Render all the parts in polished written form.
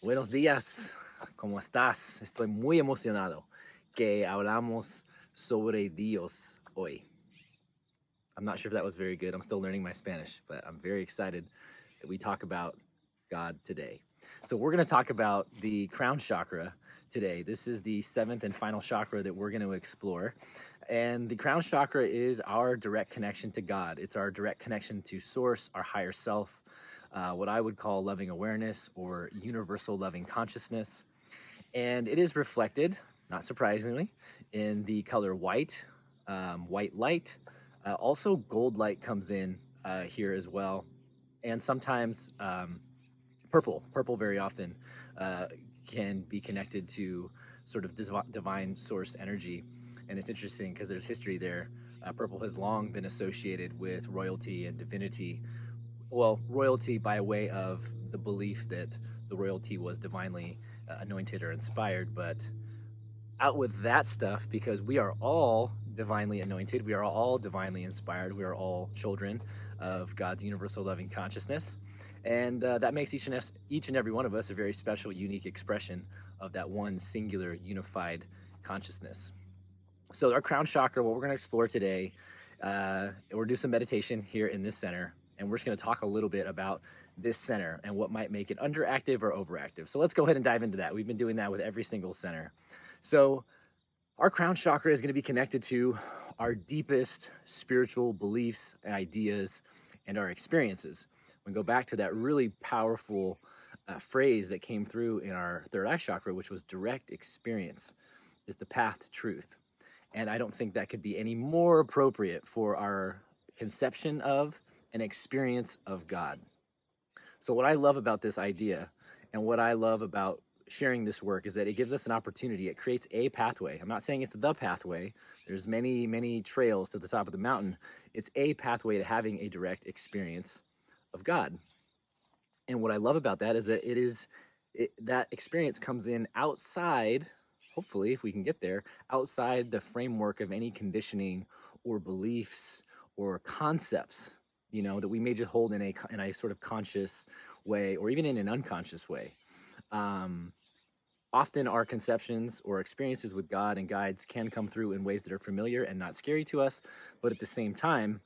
Buenos días, ¿cómo estás? Estoy muy emocionado que hablamos sobre Dios hoy. I'm not sure if that was very good. I'm still learning my Spanish, but I'm very excited that we talk about God today. So, we're going to talk about the crown chakra today. This is the seventh and final chakra that we're going to explore. And the crown chakra is our direct connection to God, it's our direct connection to Source, our higher self, what I would call loving awareness or universal loving consciousness. And it is reflected, not surprisingly, in the color white, white light. Also, gold light comes in here as well. And sometimes purple. Purple very often can be connected to sort of divine source energy. And it's interesting because there's history there. Purple has long been associated with royalty and divinity. Well, royalty by way of the belief that the royalty was divinely anointed or inspired, but out with that stuff, because we are all divinely anointed, we are all divinely inspired, we are all children of God's universal loving consciousness, and that makes each and every one of us a very special, unique expression of that one singular unified consciousness. So our crown chakra, what we're going to explore today, we're do some meditation here in this center, and we're just going to talk a little bit about this center and what might make it underactive or overactive. So let's go ahead and dive into that. We've been doing that with every single center. So our crown chakra is going to be connected to our deepest spiritual beliefs, ideas, and our experiences. We go back to that really powerful phrase that came through in our third eye chakra, which was direct experience is the path to truth. And I don't think that could be any more appropriate for our conception of and experience of God. So what I love about this idea and what I love about sharing this work is that it gives us an opportunity. It creates a pathway. I'm not saying it's the pathway. There's many, many trails to the top of the mountain. It's a pathway to having a direct experience of God. And what I love about that is that that experience comes in outside, hopefully, if we can get there, outside the framework of any conditioning or beliefs or concepts, that we may just hold in a sort of conscious way or even in an unconscious way. Often our conceptions or experiences with God and guides can come through in ways that are familiar and not scary to us, but at the same time,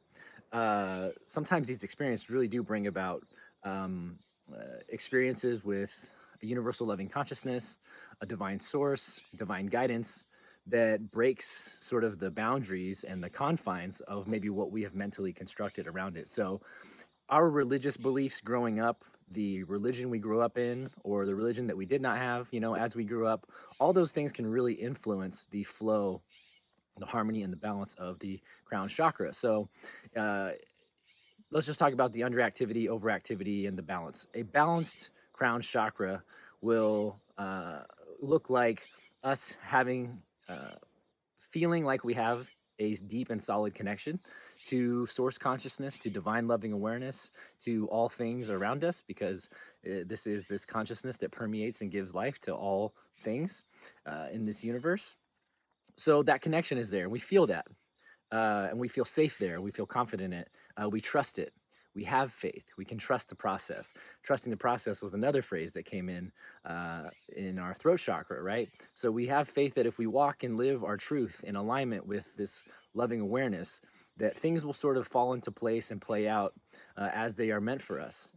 sometimes these experiences really do bring about experiences with a universal loving consciousness, a divine source, divine guidance that breaks sort of the boundaries and the confines of maybe what we have mentally constructed around it. So our religious beliefs growing up, the religion we grew up in, or the religion that we did not have, as we grew up, all those things can really influence the flow, the harmony, and the balance of the crown chakra. So let's just talk about the underactivity, overactivity, and the balance. A balanced crown chakra will look like us feeling like we have a deep and solid connection to source consciousness, to divine loving awareness, to all things around us, because this is this consciousness that permeates and gives life to all things in this universe. So that connection is there. We feel that. And we feel safe there. We feel confident in it. We trust it. We have faith. We can trust the process. Trusting the process was another phrase that came in our throat chakra, right? So we have faith that if we walk and live our truth in alignment with this loving awareness, that things will sort of fall into place and play out as they are meant for us.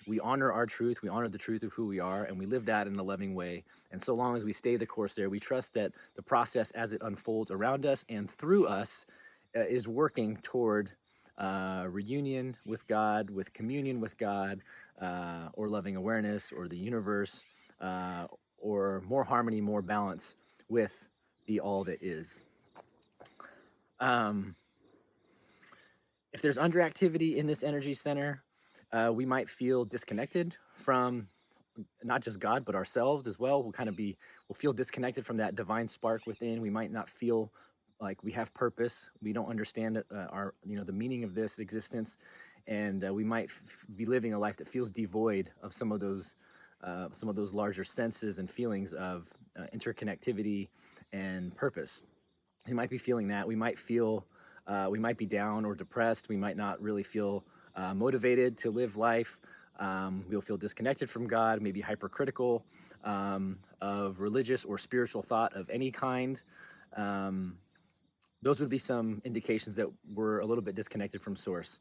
We honor our truth, we honor the truth of who we are, and we live that in a loving way. And so long as we stay the course there, we trust that the process as it unfolds around us and through us is working toward reunion with God, with communion with God, or loving awareness, or the universe, or more harmony, more balance with the all that is. If there's underactivity in this energy center, we might feel disconnected from not just God, but ourselves as well. We'll feel disconnected from that divine spark within. We might not feel like we have purpose. We don't understand the meaning of this existence, and we might be living a life that feels devoid of some of those larger senses and feelings of interconnectivity and purpose. We might be feeling that. We might be down or depressed. We might not really feel motivated to live life. We'll feel disconnected from God, maybe hypercritical of religious or spiritual thought of any kind. Those would be some indications that we're a little bit disconnected from source.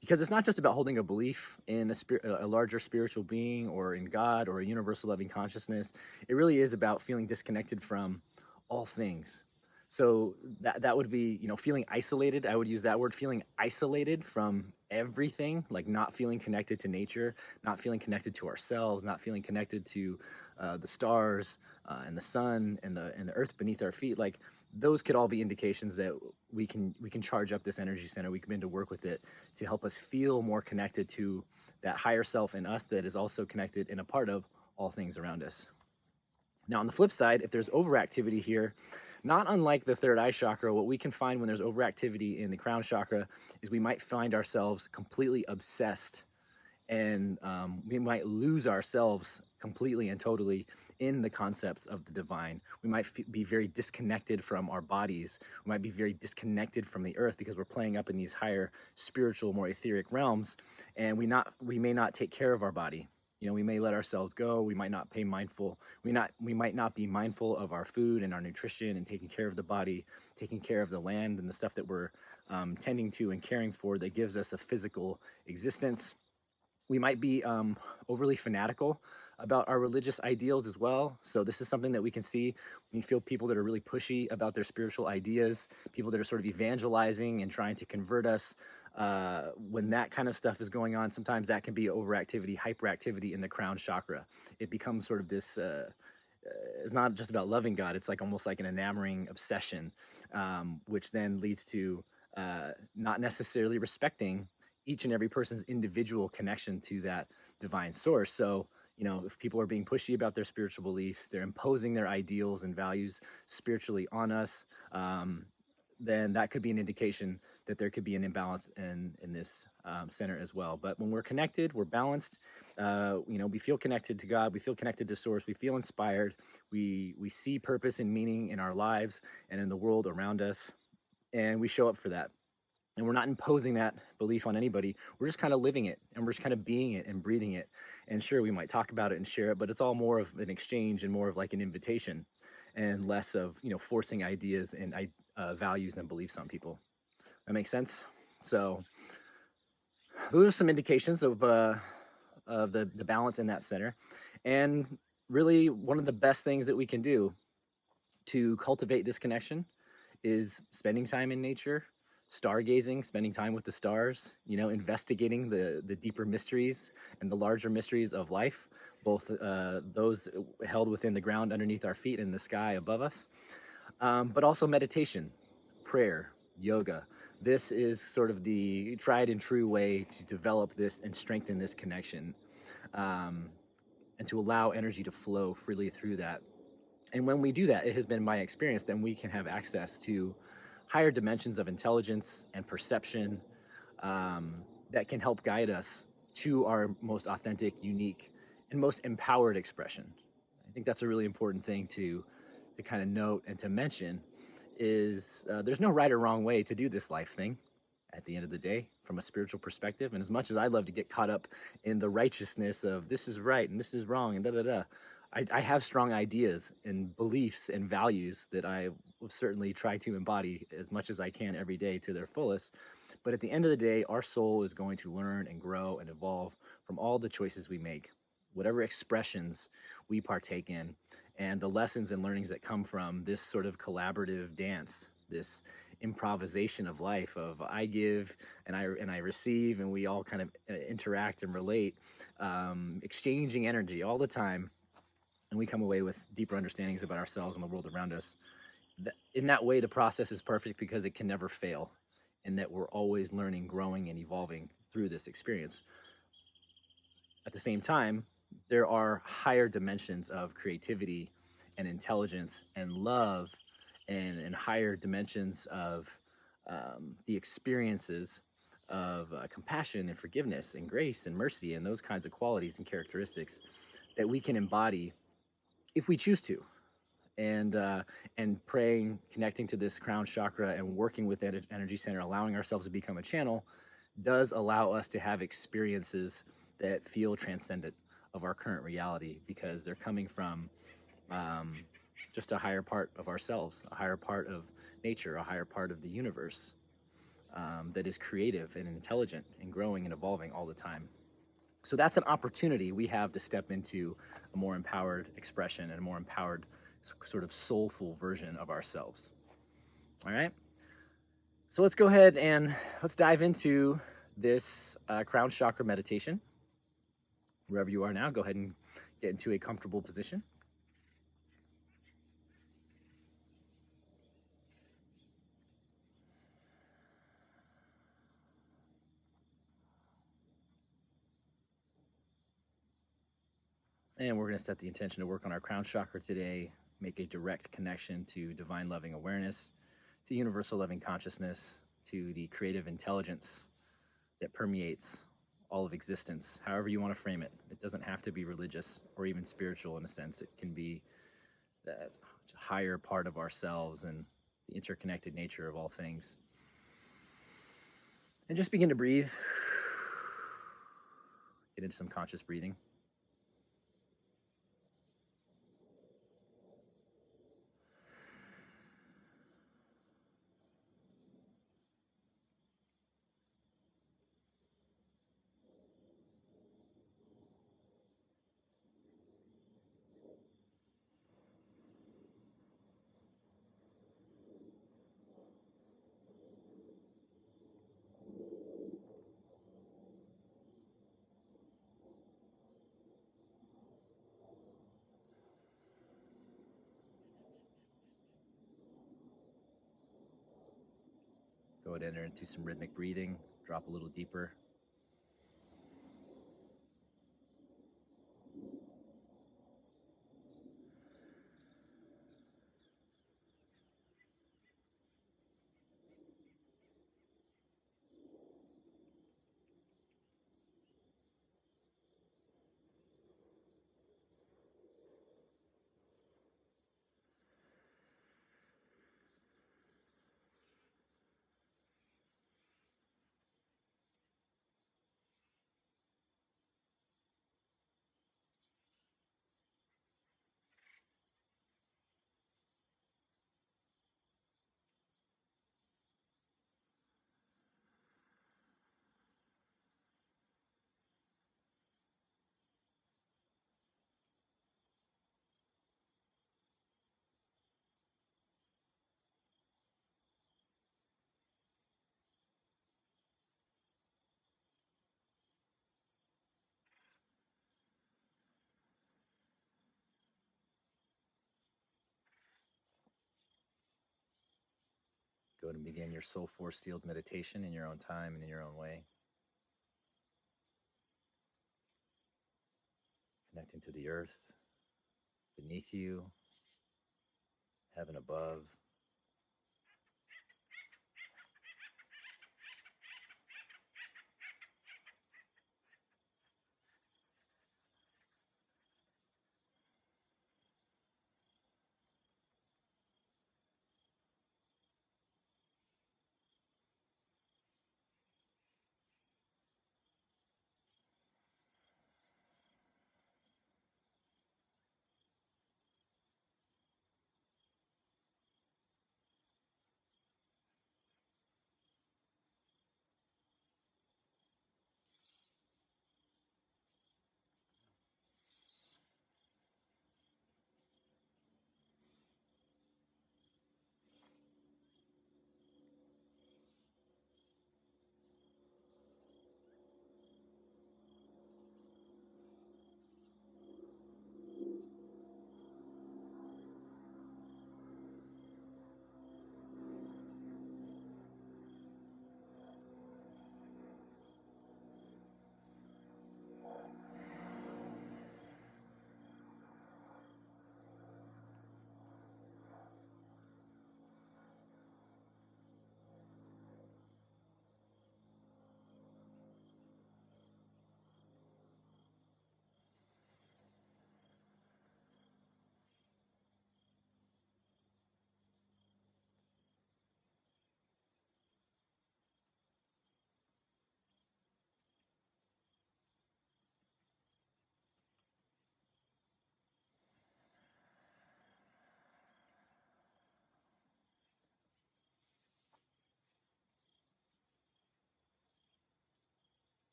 Because it's not just about holding a belief in a larger spiritual being or in God or a universal loving consciousness. It really is about feeling disconnected from all things. So that would be, feeling isolated. I would use that word, feeling isolated from everything, like not feeling connected to nature, not feeling connected to ourselves, not feeling connected to the stars and the sun and the earth beneath our feet. Like those could all be indications that we can charge up this energy center. We can begin to work with it to help us feel more connected to that higher self in us that is also connected and a part of all things around us. Now, on the flip side, if there's overactivity here, not unlike the third eye chakra, what we can find when there's overactivity in the crown chakra is we might find ourselves completely obsessed, and we might lose ourselves completely and totally in the concepts of the divine. We might be very disconnected from our bodies. We might be very disconnected from the earth because we're playing up in these higher spiritual, more etheric realms, and we may not take care of our body. We may let ourselves go. We might not we might not be mindful of our food and our nutrition and taking care of the body, taking care of the land and the stuff that we're tending to and caring for that gives us a physical existence. We might be overly fanatical about our religious ideals as well. So this is something that we can see when you feel people that are really pushy about their spiritual ideas, people that are sort of evangelizing and trying to convert us. When that kind of stuff is going on, sometimes that can be overactivity, hyperactivity in the crown chakra. It becomes sort of this, it's not just about loving God. It's like almost like an enamoring obsession, which then leads to not necessarily respecting each and every person's individual connection to that divine source. So, if people are being pushy about their spiritual beliefs, they're imposing their ideals and values spiritually on us, then that could be an indication that there could be an imbalance in this center as well. But when we're connected, we're balanced, we feel connected to God, we feel connected to source, we feel inspired, we see purpose and meaning in our lives and in the world around us, and we show up for that. And we're not imposing that belief on anybody. We're just kind of living it, and we're just kind of being it and breathing it. And sure, we might talk about it and share it, but it's all more of an exchange and more of like an invitation and less of, forcing ideas and values and beliefs on people. That makes sense? So those are some indications of the balance in that center. And really one of the best things that we can do to cultivate this connection is spending time in nature, stargazing, spending time with the stars, investigating the deeper mysteries and the larger mysteries of life, both those held within the ground underneath our feet and the sky above us, but also meditation, prayer, yoga. This is sort of the tried and true way to develop this and strengthen this connection, and to allow energy to flow freely through that. And when we do that, it has been my experience, then we can have access to higher dimensions of intelligence and perception that can help guide us to our most authentic, unique, and most empowered expression. I think that's a really important thing to kind of note and to mention is there's no right or wrong way to do this life thing at the end of the day from a spiritual perspective. And as much as I love to get caught up in the righteousness of this is right and this is wrong and da-da-da, I have strong ideas and beliefs and values that I will certainly try to embody as much as I can every day to their fullest. But at the end of the day, our soul is going to learn and grow and evolve from all the choices we make, whatever expressions we partake in, and the lessons and learnings that come from this sort of collaborative dance, this improvisation of life of I give and I receive, and we all kind of interact and relate, exchanging energy all the time. And we come away with deeper understandings about ourselves and the world around us. In that way, the process is perfect because it can never fail, and that we're always learning, growing, and evolving through this experience. At the same time, there are higher dimensions of creativity and intelligence and love and higher dimensions of the experiences of compassion and forgiveness and grace and mercy and those kinds of qualities and characteristics that we can embody if we choose to. And praying, connecting to this crown chakra and working with that energy center, allowing ourselves to become a channel, does allow us to have experiences that feel transcendent of our current reality, because they're coming from um, just a higher part of ourselves, a higher part of nature, a higher part of the universe, that is creative and intelligent and growing and evolving all the time. So that's an opportunity we have to step into a more empowered expression and a more empowered sort of soulful version of ourselves. All right. So let's go ahead and let's dive into this crown chakra meditation. Wherever you are now, go ahead and get into a comfortable position. And we're going to set the intention to work on our crown chakra today, make a direct connection to divine loving awareness, to universal loving consciousness, to the creative intelligence that permeates all of existence, however you want to frame it. It doesn't have to be religious or even spiritual in a sense. It can be that higher part of ourselves and the interconnected nature of all things. And just begin to breathe. Get into some conscious breathing. Go ahead and enter into some rhythmic breathing. Drop a little deeper. Go ahead and begin your soul force field meditation in your own time and in your own way. Connecting to the earth beneath you, heaven above.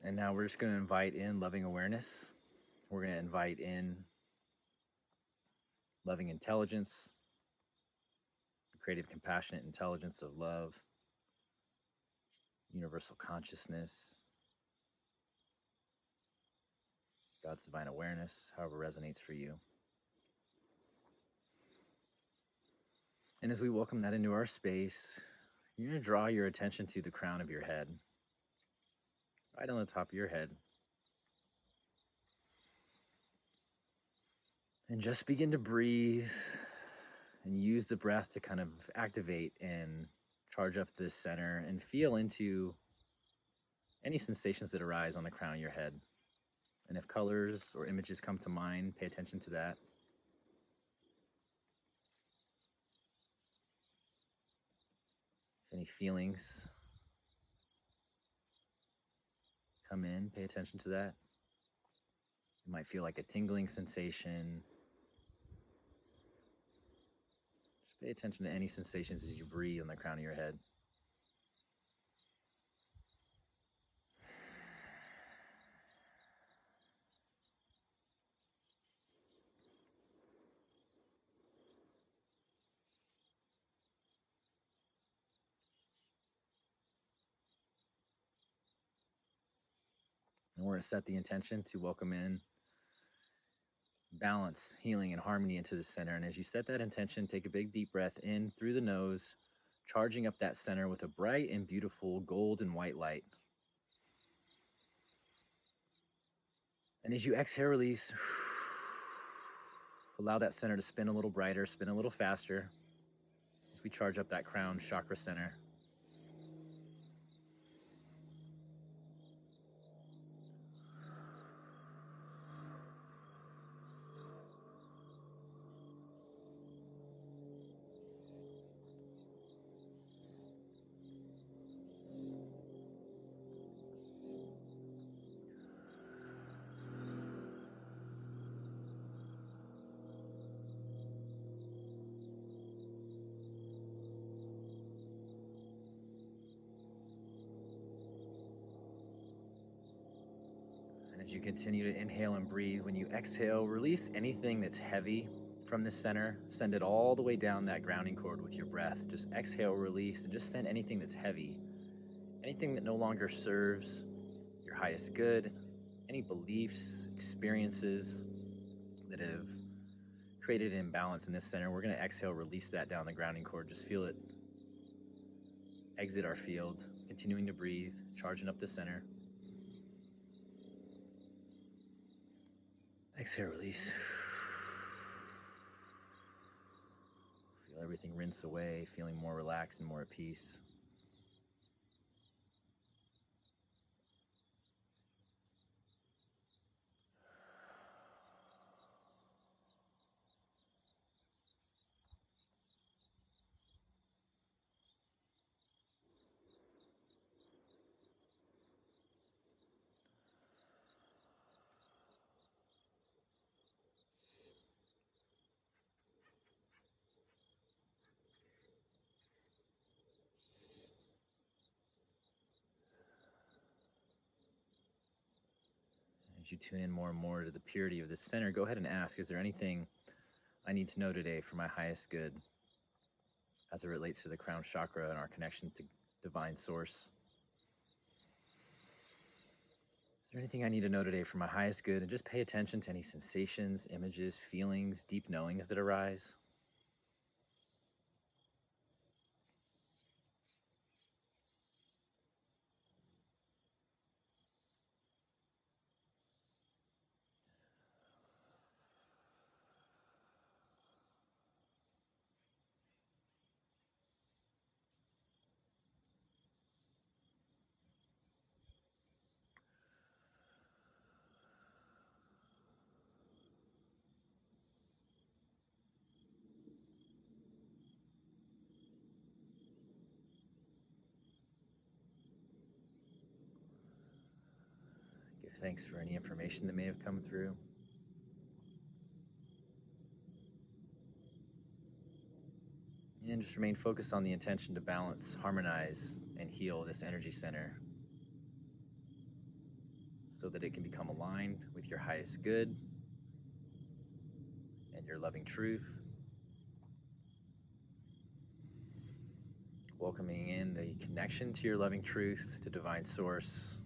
And now we're just going to invite in loving awareness. We're going to invite in loving intelligence, creative, compassionate intelligence of love, universal consciousness, God's divine awareness, however resonates for you. And as we welcome that into our space, you're going to draw your attention to the crown of your head, right on the top of your head. And just begin to breathe and use the breath to kind of activate and charge up this center and feel into any sensations that arise on the crown of your head. And if colors or images come to mind, pay attention to that. If any feelings come in, pay attention to that. It might feel like a tingling sensation. Just pay attention to any sensations as you breathe on the crown of your head. And we're going to set the intention to welcome in balance, healing, and harmony into the center. And as you set that intention, take a big deep breath in through the nose, charging up that center with a bright and beautiful gold and white light. And as you exhale, release, allow that center to spin a little brighter, spin a little faster as we charge up that crown chakra center. As you continue to inhale and breathe, when you exhale, release anything that's heavy from the center. Send it all the way down that grounding cord with your breath. Just exhale, release, and just send anything that's heavy, anything that no longer serves your highest good, any beliefs, experiences that have created an imbalance in this center. We're going to exhale, release that down the grounding cord. Just feel it exit our field, continuing to breathe, charging up the center. Exhale, release. Feel everything rinse away, feeling more relaxed and more at peace. As you tune in more and more to the purity of this center, go ahead and ask, is there anything I need to know today for my highest good as it relates to the crown chakra and our connection to divine source? Is there anything I need to know today for my highest good? And just pay attention to any sensations, images, feelings, deep knowings that arise. Give thanks for any information that may have come through. And just remain focused on the intention to balance, harmonize, and heal this energy center. so that it can become aligned with your highest good and your loving truth. Welcoming in the connection to your loving truth, to divine source,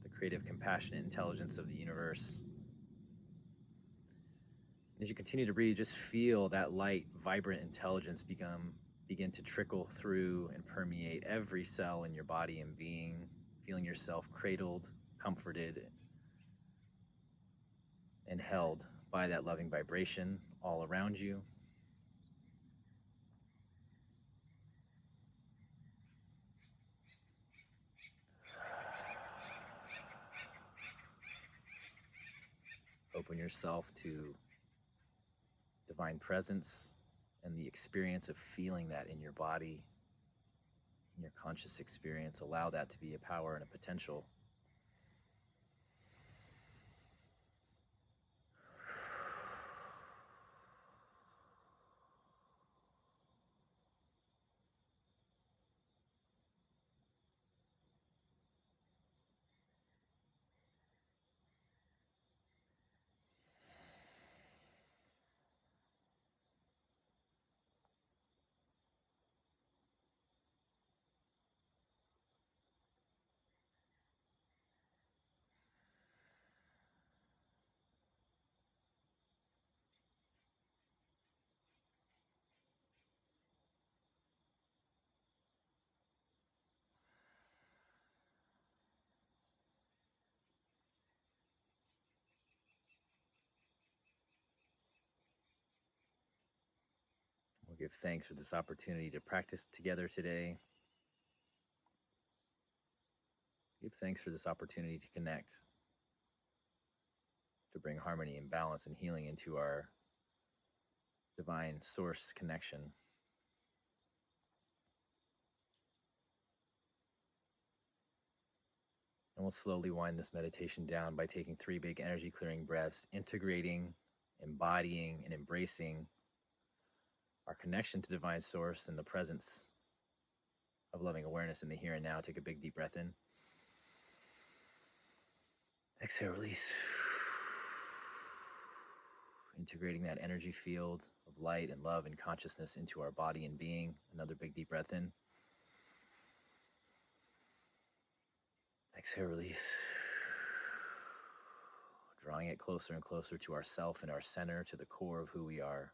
the creative, compassionate intelligence of the universe. As you continue to breathe, just feel that light, vibrant intelligence begin to trickle through and permeate every cell in your body and being, feeling yourself cradled, comforted, and held by that loving vibration all around you. Open yourself to divine presence and the experience of feeling that in your body, in your conscious experience. Allow that to be a power and a potential. We'll give thanks for this opportunity to practice together today. Give thanks for this opportunity to connect, to bring harmony and balance and healing into our divine source connection. And we'll slowly wind this meditation down by taking 3 big energy clearing breaths, integrating, embodying, and embracing our connection to divine source and the presence of loving awareness in the here and now. Take a big deep breath in. Exhale, release. Integrating that energy field of light and love and consciousness into our body and being. Another big deep breath in. Exhale, release. Drawing it closer and closer to ourself and our center, to the core of who we are.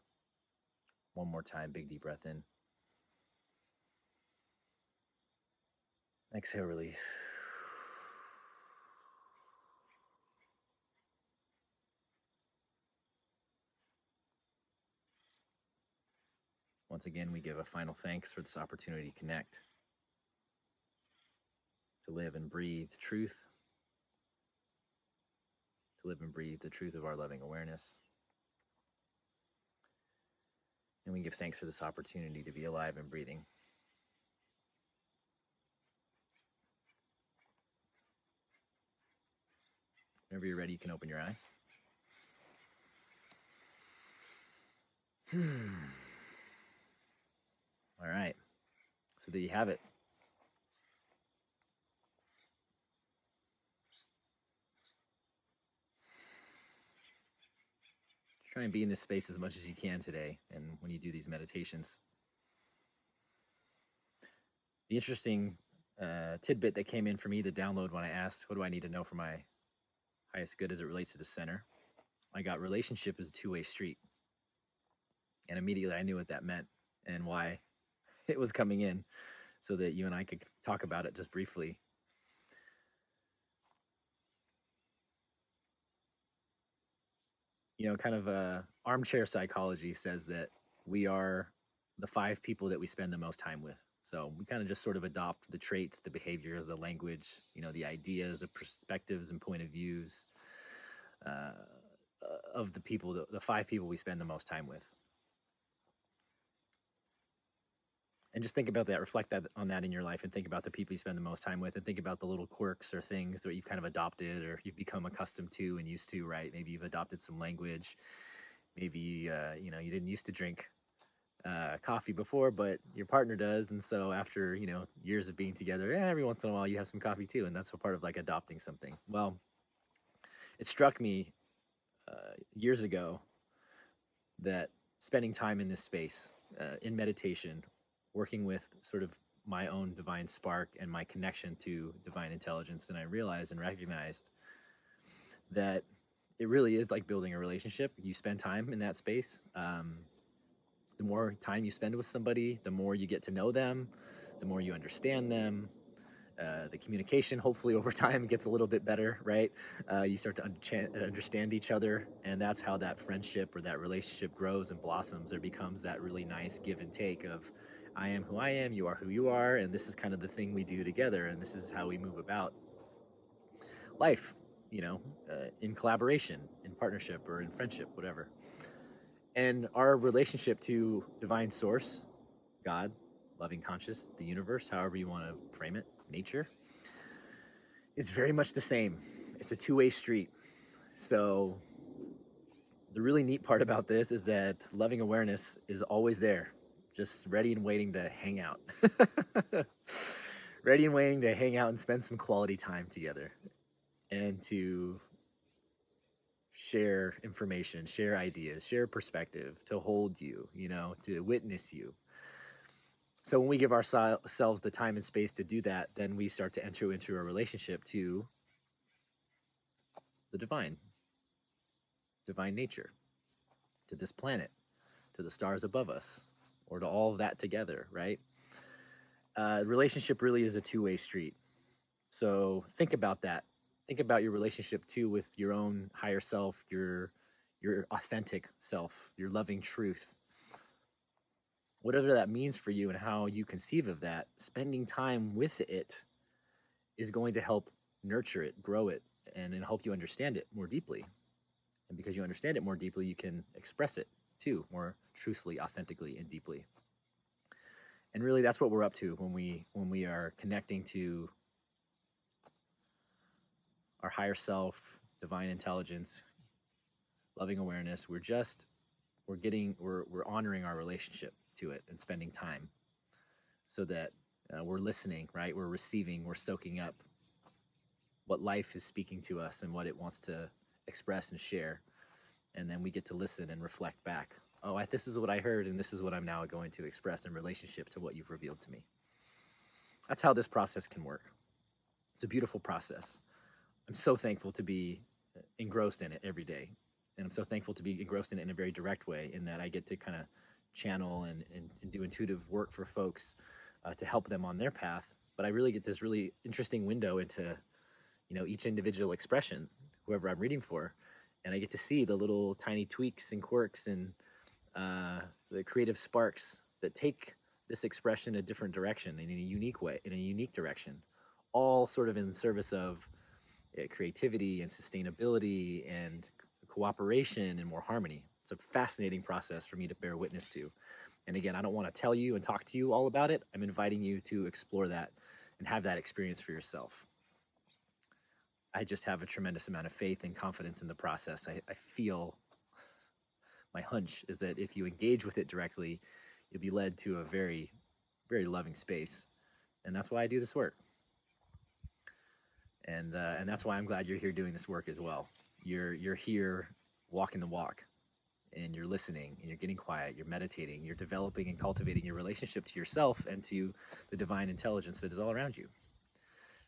One more time, big deep breath in. Exhale, release. Once again, we give a final thanks for this opportunity to connect, to live and breathe truth, to live and breathe the truth of our loving awareness. And we give thanks for this opportunity to be alive and breathing. Whenever you're ready, you can open your eyes. All right, so there you have it. Try and be in this space as much as you can today, and when you do these meditations. The interesting tidbit that came in for me, the download when I asked, what do I need to know for my highest good as it relates to the center? I got relationship is a two-way street. And immediately I knew what that meant and why it was coming in, so that you and I could talk about it just briefly. You know, kind of armchair psychology says that we are the 5 people that we spend the most time with. So we kind of just sort of adopt the traits, the behaviors, the language, you know, the ideas, the perspectives and point of views of the people, the 5 people we spend the most time with. And just think about that, reflect that on that in your life, and think about the people you spend the most time with, and think about the little quirks or things that you've kind of adopted or you've become accustomed to and used to, right? Maybe you've adopted some language. Maybe, you know, you didn't used to drink coffee before, but your partner does. And so after, years of being together, every once in a while you have some coffee too. And that's a part of like adopting something. Well, it struck me years ago that spending time in this space, in meditation, working with sort of my own divine spark and my connection to divine intelligence, and I realized and recognized that it really is like building a relationship. You spend time in that space. The more time you spend with somebody, the more you get to know them, the more you understand them. The communication, hopefully over time, gets a little bit better, right? You start to understand each other, and that's how that friendship or that relationship grows and blossoms. There becomes that really nice give and take of, I am who I am, you are who you are, and this is kind of the thing we do together, and this is how we move about life, in collaboration, in partnership, or in friendship, whatever. And our relationship to divine source, God, loving conscious, the universe, however you want to frame it, nature, is very much the same. It's a two-way street. So the really neat part about this is that loving awareness is always there, just ready and waiting to hang out. Ready and waiting to hang out and spend some quality time together and to share information, share ideas, share perspective, to hold you, to witness you. So when we give ourselves the time and space to do that, then we start to enter into a relationship to the divine nature, to this planet, to the stars above us, or to all of that together, right? Relationship really is a two-way street. So think about that. Think about your relationship too with your own higher self, your authentic self, your loving truth. Whatever that means for you and how you conceive of that, spending time with it is going to help nurture it, grow it, and help you understand it more deeply. And because you understand it more deeply, you can express it too, more truthfully, authentically, and deeply. And really, that's what we're up to when we are connecting to our higher self, divine intelligence, loving awareness. We're honoring our relationship to it and spending time so that we're listening, right? We're receiving, we're soaking up what life is speaking to us and what it wants to express and share. And then we get to listen and reflect back. Oh, this is what I heard, and this is what I'm now going to express in relationship to what you've revealed to me. That's how this process can work. It's a beautiful process. I'm so thankful to be engrossed in it every day. And I'm so thankful to be engrossed in it in a very direct way, in that I get to kind of channel and do intuitive work for folks to help them on their path. But I really get this really interesting window into, each individual expression, whoever I'm reading for. And I get to see the little tiny tweaks and quirks and the creative sparks that take this expression a different direction in a unique way, in a unique direction, all sort of in service of creativity and sustainability and cooperation and more harmony. It's a fascinating process for me to bear witness to. And again, I don't want to tell you and talk to you all about it. I'm inviting you to explore that and have that experience for yourself. I just have a tremendous amount of faith and confidence in the process. I feel, my hunch is that if you engage with it directly, you'll be led to a very, very loving space. And that's why I do this work. And that's why I'm glad you're here doing this work as well. You're here walking the walk, and you're listening, and you're getting quiet, you're meditating, you're developing and cultivating your relationship to yourself and to the divine intelligence that is all around you.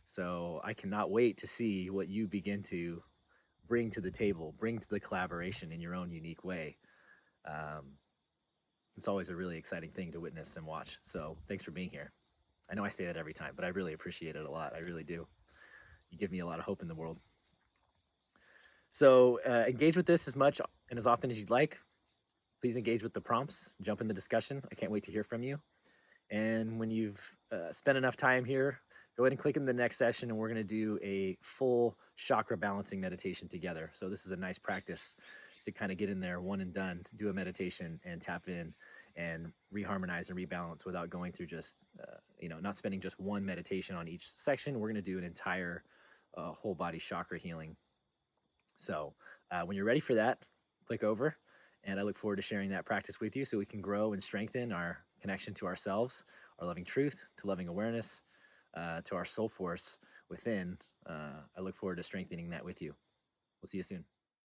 So I cannot wait to see what you begin to bring to the table, bring to the collaboration in your own unique way. It's always a really exciting thing to witness and watch. So thanks for being here. I know I say that every time, but I really appreciate it a lot. I really do. You give me a lot of hope in the world. So engage with this as much and as often as you'd like. Please engage with the prompts. Jump in the discussion. I can't wait to hear from you. And when you've spent enough time here, go ahead and click in the next session, and we're going to do a full chakra balancing meditation together. So this is a nice practice to kind of get in there, one and done, do a meditation and tap in and reharmonize and rebalance without going through just, not spending just one meditation on each section. We're going to do an entire whole body chakra healing. So when you're ready for that, click over And I look forward to sharing that practice with you so we can grow and strengthen our connection to ourselves, our loving truth, to loving awareness, to our soul force within. I look forward to strengthening that with you. We'll see you soon.